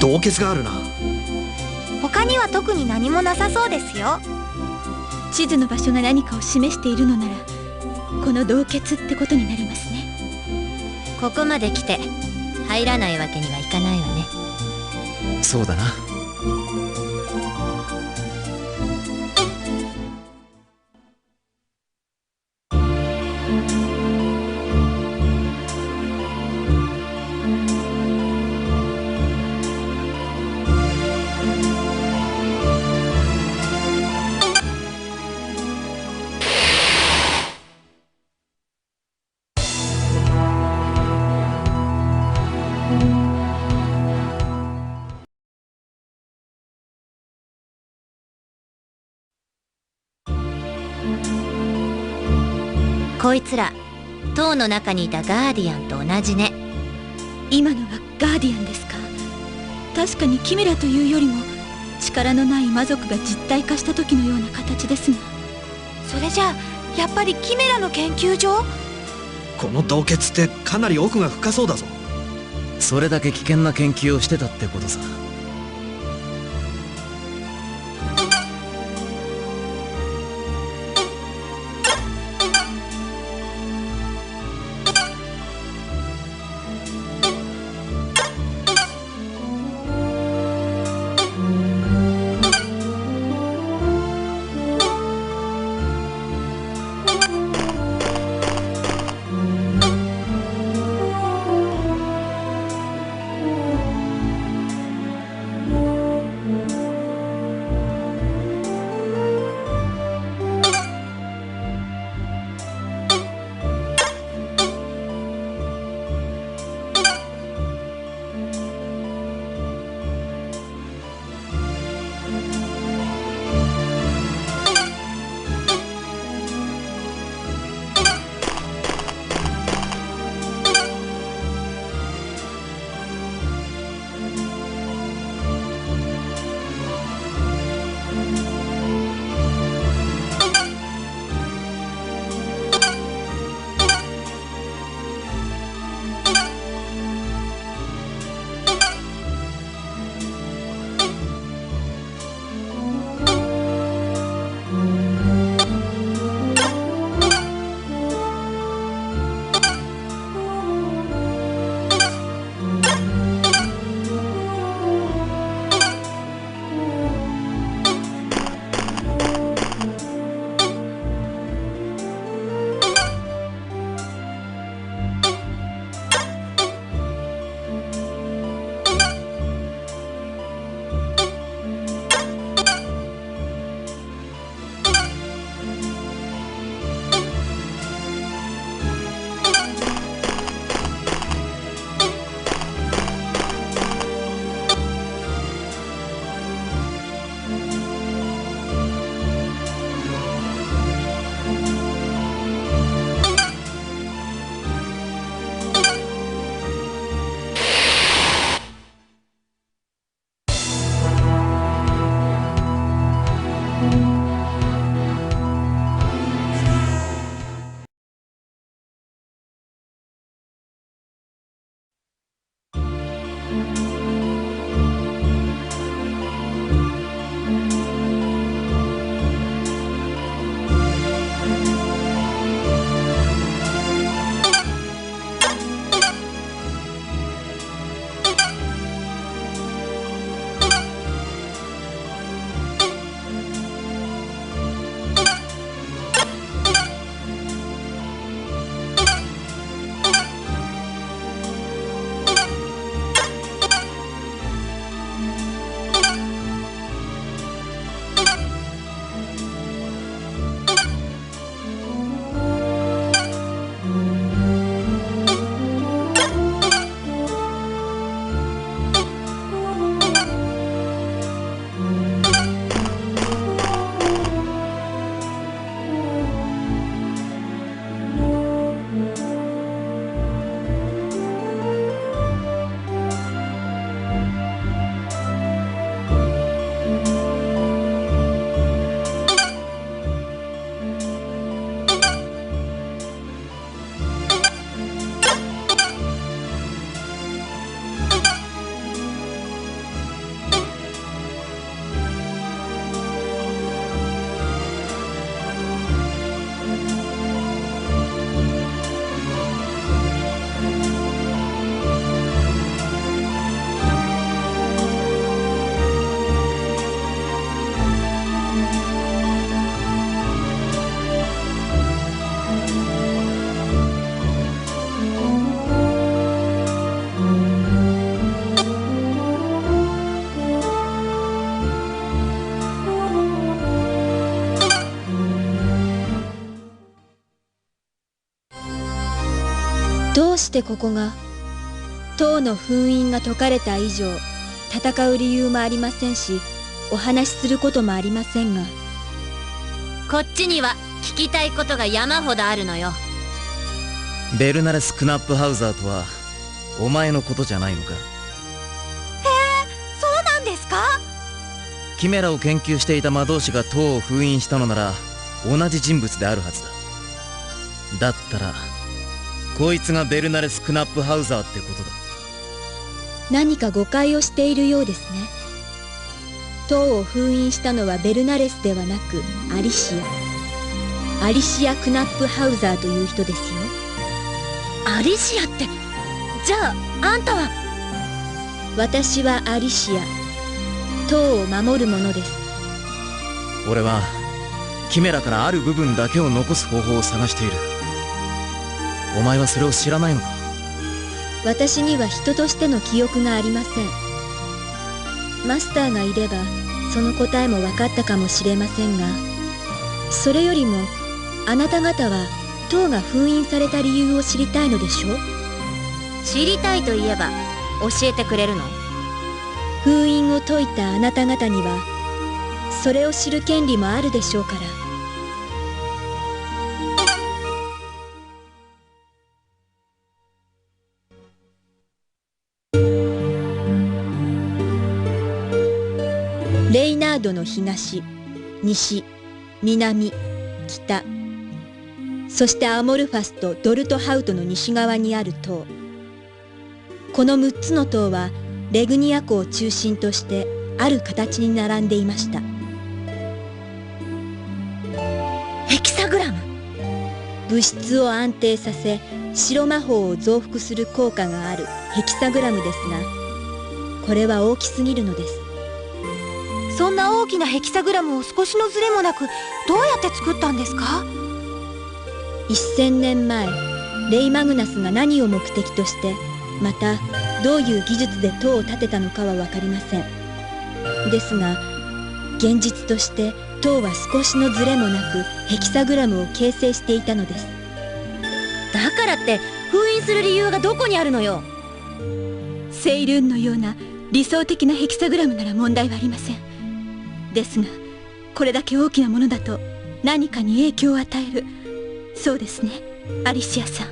洞穴があるな。他には特に何もなさそうですよ。地図の場所が何かを示しているのなら、この洞穴ってことになりますね。ここまで来て入らないわけにはいかないわね。そうだな。こいつら塔の中にいたガーディアンと同じね。今のがガーディアンですか。確かにキメラというよりも力のない魔族が実体化した時のような形ですが。それじゃあやっぱりキメラの研究所？この洞穴ってかなり奥が深そうだぞ。それだけ危険な研究をしてたってことさ。してここが塔の封印が解かれた以上戦う理由もありませんし、お話しすることもありませんが。こっちには聞きたいことが山ほどあるのよ。ベルナレス・クナップハウザーとはお前のことじゃないのか？そうなんですか？キメラを研究していた魔導士が塔を封印したのなら同じ人物であるはずだ。だったらこいつがベルナレス・クナップハウザーってことだ。何か誤解をしているようですね。塔を封印したのはベルナレスではなくアリシア・クナップハウザーという人ですよ。アリシアって、じゃああんたは？私はアリシア、塔を守る者です。俺はキメラからある部分だけを残す方法を探している。お前はそれを知らないのか？私には人としての記憶がありません。マスターがいればその答えも分かったかもしれませんが、それよりもあなた方は塔が封印された理由を知りたいのでしょう？知りたいといえば教えてくれるの？封印を解いたあなた方にはそれを知る権利もあるでしょうから。レイナードの東、西、南、北、そしてアモルファスとドルトハウトの西側にある塔。この6つの塔はレグニア湖を中心としてある形に並んでいました。ヘキサグラム。物質を安定させ白魔法を増幅する効果があるヘキサグラムですが、これは大きすぎるのです。そんな大きなヘキサグラムを少しのズレもなくどうやって作ったんですか？1000年前、レイ・マグナスが何を目的として、またどういう技術で塔を建てたのかは分かりません。ですが現実として塔は少しのズレもなくヘキサグラムを形成していたのです。だからって封印する理由がどこにあるのよ？セイルーンのような理想的なヘキサグラムなら問題はありません。ですがこれだけ大きなものだと何かに影響を与える。そうですね、アリシアさん。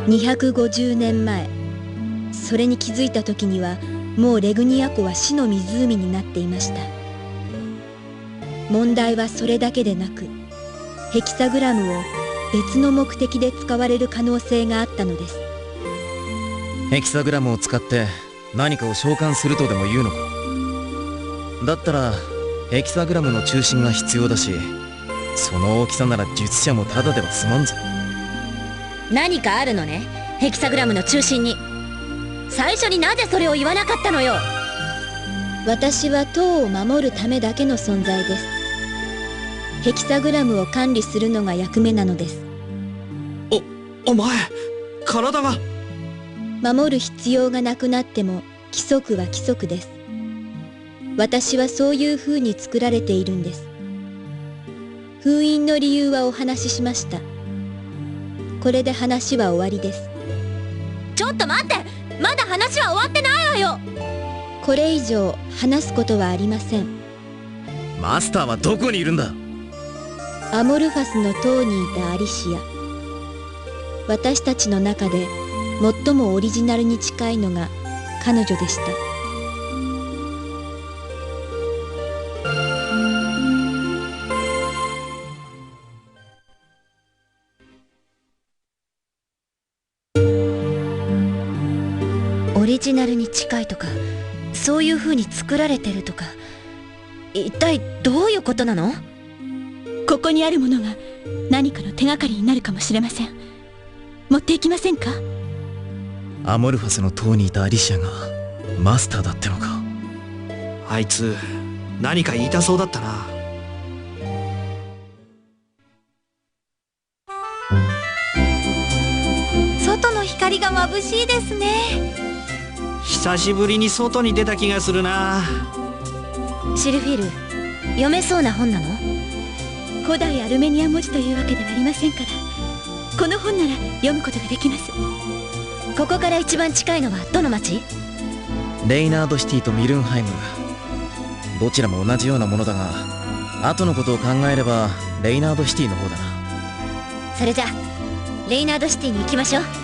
250年前、それに気づいた時にはもうレグニア湖は死の湖になっていました。問題はそれだけでなく、ヘキサグラムを別の目的で使われる可能性があったのです。ヘキサグラムを使って何かを召喚するとでも言うのか？だったらヘキサグラムの中心が必要だし、その大きさなら術者もただでは済まんぞ。何かあるのね、ヘキサグラムの中心に。最初になぜそれを言わなかったのよ？私は塔を守るためだけの存在です。ヘキサグラムを管理するのが役目なのです。お前、体が。守る必要がなくなっても規則は規則です。私はそういう風に作られているんです。封印の理由はお話ししました。これで話は終わりです。ちょっと待って、まだ話は終わってないわよ。これ以上話すことはありません。マスターはどこにいるんだ？アモルファスの塔にいたアリシア。私たちの中で最もオリジナルに近いのが彼女でした。オリジナルに近いとか、そういう風に作られてるとか、一体どういうことなの？ここにあるものが何かの手がかりになるかもしれません。持っていきませんか？アモルファスの塔にいたアリシアがマスターだってのか？あいつ何か言いたそうだったな。外の光が眩しいですね。久しぶりに外に出た気がするな。シルフィール、読めそうな本なの？古代アルメニア文字というわけではありませんから、この本なら読むことができます。ここから一番近いのはどの町？レイナードシティとミルンハイム。どちらも同じようなものだが、後のことを考えればレイナードシティの方だな。それじゃレイナードシティに行きましょう。